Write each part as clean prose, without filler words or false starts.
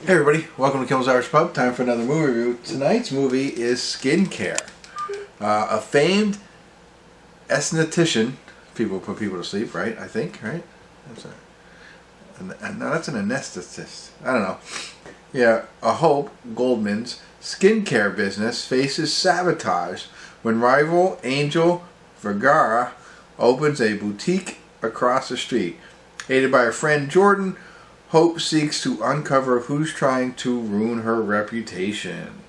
Hey everybody, welcome to Kimmel's Irish Pub. Time for another movie review. Tonight's movie is Skincare. A famed esthetician, people put people to sleep, right? I think, right? No, that's an anesthetist. I don't know. Yeah, a Hope Goldman's skincare business faces sabotage when rival Angel Vergara opens a boutique across the street. Aided by her friend Jordan, Hope seeks to uncover who's trying to ruin her reputation.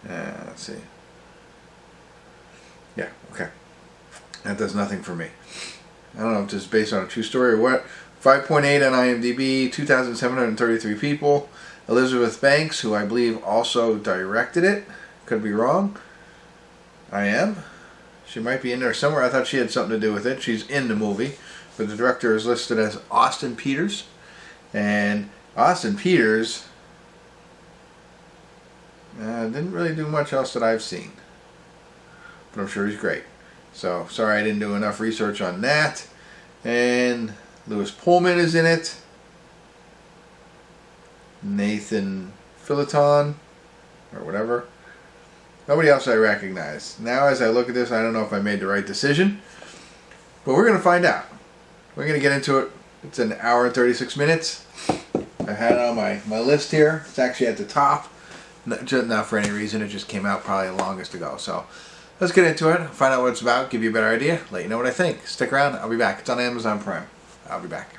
Let's see. Yeah, okay. That does nothing for me. I don't know if this is based on a true story or what. 5.8 on IMDb, 2,733 people. Elizabeth Banks, who I believe also directed it. Could be wrong. I am. She might be in there somewhere. I thought she had something to do with it. She's in the movie. But the director is listed as Austin Peters. And Austin Peters didn't really do much else that I've seen. But I'm sure he's great. So, sorry I didn't do enough research on that. And Louis Pullman is in it. Nathan Fillion, or whatever. Nobody else I recognize. Now as I look at this, I don't know if I made the right decision. But we're going to find out. We're going to get into it. It's an hour and 36 minutes. I had it on my list here. It's actually at the top. Not for any reason. It just came out probably the longest ago. So let's get into it. Find out what it's about. Give you a better idea. Let you know what I think. Stick around. I'll be back. It's on Amazon Prime. I'll be back.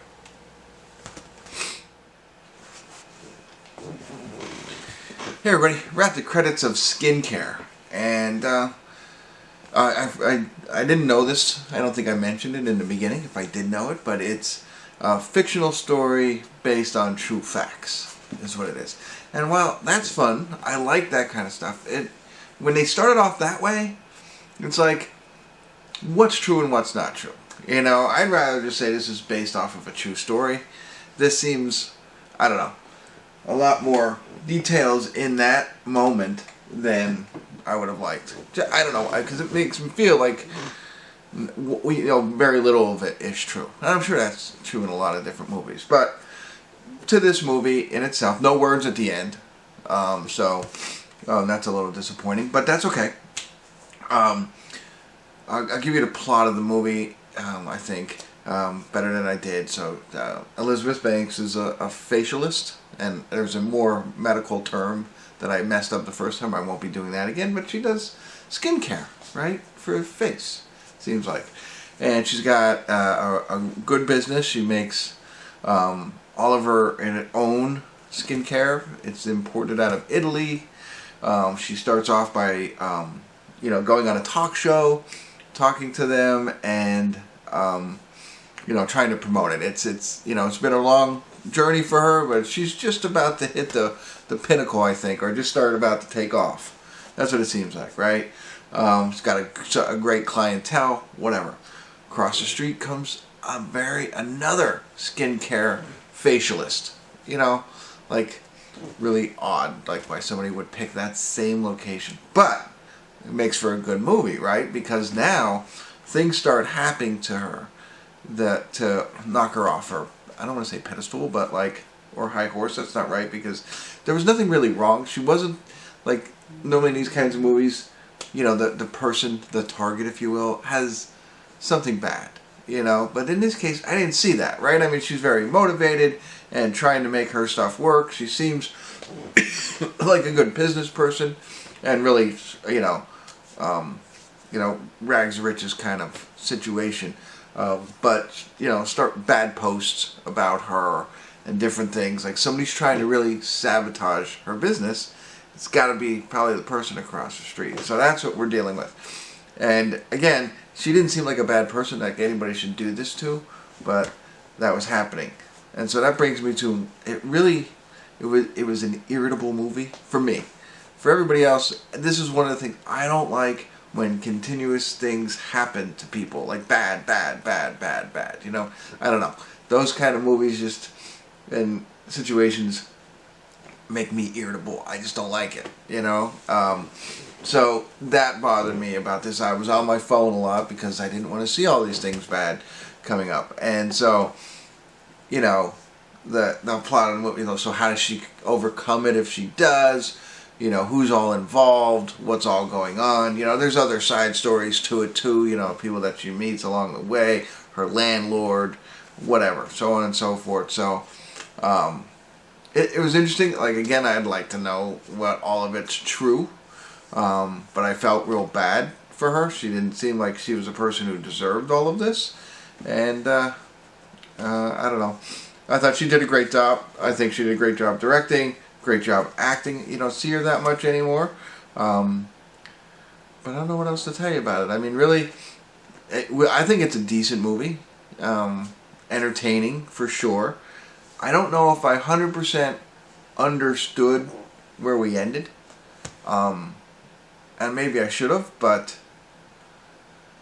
Hey everybody. We're at the credits of Skincare. And I didn't know this. I don't think I mentioned it in the beginning, if I did know it, but it's a fictional story based on true facts, is what it is. And while that's fun, I like that kind of stuff. When they started off that way, it's like, what's true and what's not true? You know, I'd rather just say this is based off of a true story. This seems, I don't know, a lot more details in that moment than I would have liked. I don't know, because it makes me feel like very little of it is true. And I'm sure that's true in a lot of different movies. But to this movie in itself, no words at the end. So that's a little disappointing. But that's okay. I'll give you the plot of the movie, I think, better than I did. So Elizabeth Banks is a facialist. And there's a more medical term that I messed up the first time. I won't be doing that again. But she does skincare, right, for her face. Seems like. And she's got a good business. She makes all of her own skincare. It's imported out of Italy. She starts off by going on a talk show, talking to them, and trying to promote it. It's been a long journey for her, but she's just about to hit the pinnacle, I think, or just started about to take off. That's what it seems like, right? She's got a great clientele, whatever. Across the street comes another skincare facialist. Like really odd, like why somebody would pick that same location. But it makes for a good movie, right? Because now things start happening to her to knock her off her, I don't want to say pedestal, but or high horse. That's not right, because there was nothing really wrong. She wasn't like normally in these kinds of movies. The person, the target, if you will, has something bad, But in this case, I didn't see that, right? I mean, she's very motivated and trying to make her stuff work. She seems like a good business person and really, rags to riches kind of situation. But, start bad posts about her and different things. Like somebody's trying to really sabotage her business. It's got to be probably the person across the street. So that's what we're dealing with. And again, she didn't seem like a bad person like anybody should do this to, but that was happening. And so that brings me to, it was an irritable movie for me. For everybody else, this is one of the things I don't like, when continuous things happen to people. Like bad. I don't know. Those kind of movies and situations make me irritable. I just don't like it, So that bothered me about this. I was on my phone a lot because I didn't want to see all these things bad coming up. And so, the plot of the movie. So how does she overcome it if she does? Who's all involved? What's all going on? There's other side stories to it too. People that she meets along the way, her landlord, whatever, so on and so forth. So it was interesting. Like, again, I'd like to know what all of it's true. But I felt real bad for her. She didn't seem like she was a person who deserved all of this. And I don't know. I thought she did a great job. I think she did a great job directing, great job acting. You don't see her that much anymore. But I don't know what else to tell you about it. I mean, really, I think it's a decent movie. Entertaining, for sure. I don't know if I 100% understood where we ended. And maybe I should have, but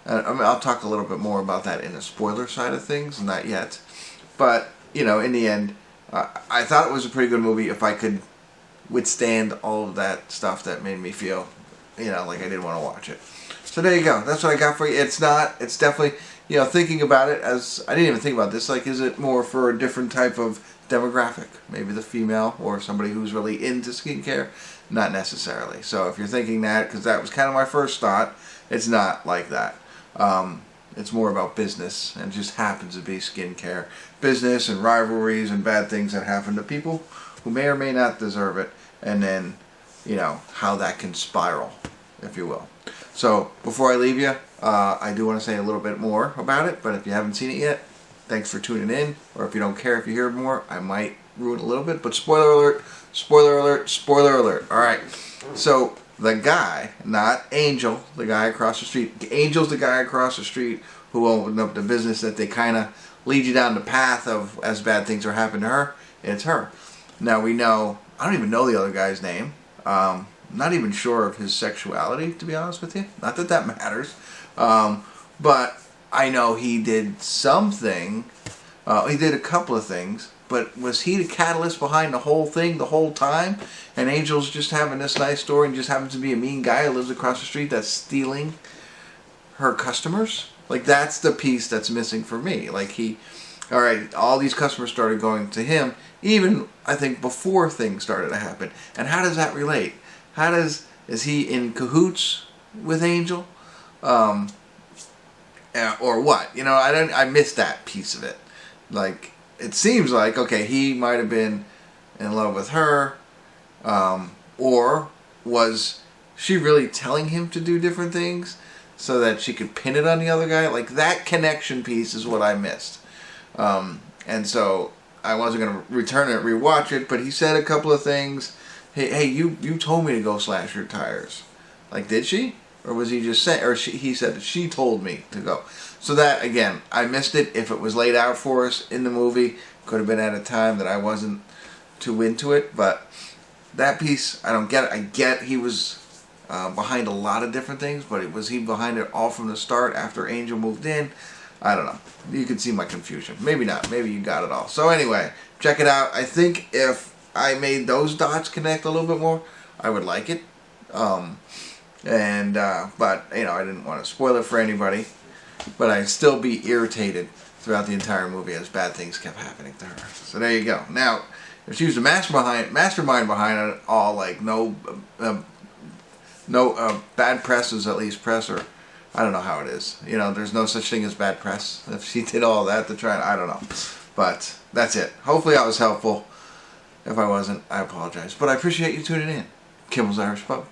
I'll talk a little bit more about that in the spoiler side of things, not yet. But, in the end, I thought it was a pretty good movie if I could withstand all of that stuff that made me feel, like I didn't want to watch it. So there you go. That's what I got for you. It's definitely, thinking about it as, I didn't even think about this, like, is it more for a different type of demographic? Maybe the female or somebody who's really into skincare? Not necessarily. So if you're thinking that, because that was kind of my first thought, it's not like that. It's more about business, and it just happens to be skincare. Business and rivalries and bad things that happen to people who may or may not deserve it, and then, how that can spiral, if you will. So before I leave you, I do want to say a little bit more about it, but if you haven't seen it yet, thanks for tuning in. Or if you don't care if you hear more, I might ruin a little bit, but spoiler alert, spoiler alert, spoiler alert. Alright, so the guy, not Angel, the guy across the street. Angel's the guy across the street who opened up the business that they kind of lead you down the path of as bad things are happening to her. It's her. Now we know, I don't even know the other guy's name. Not even sure of his sexuality, to be honest with you. Not that that matters. But I know he did something. He did a couple of things. But was he the catalyst behind the whole thing the whole time? And Angel's just having this nice story and just happens to be a mean guy who lives across the street that's stealing her customers? Like, that's the piece that's missing for me. Like, alright, all these customers started going to him, even, I think, before things started to happen. And how does that relate? Is he in cahoots with Angel? Or what? I missed that piece of it. Like, it seems like, okay, he might have been in love with her, or was she really telling him to do different things so that she could pin it on the other guy? Like, that connection piece is what I missed. And so I wasn't going to return it, rewatch it, but he said a couple of things. Hey, you told me to go slash your tires. Like, did she? Or was he just saying, he said that she told me to go. So that, again, I missed it. If it was laid out for us in the movie, could have been at a time that I wasn't too into it. But that piece, I don't get it. I get he was behind a lot of different things, but was he behind it all from the start after Angel moved in? I don't know. You can see my confusion. Maybe not. Maybe you got it all. So anyway, check it out. I think if I made those dots connect a little bit more, I would like it. But I didn't want to spoil it for anybody. But I'd still be irritated throughout the entire movie as bad things kept happening to her. So there you go. Now, if she was the mastermind behind it all, like no bad press is at least press, or I don't know how it is. There's no such thing as bad press. If she did all that to try, I don't know. But that's it. Hopefully I was helpful. If I wasn't, I apologize. But I appreciate you tuning in. Kimmel's Irish Pub.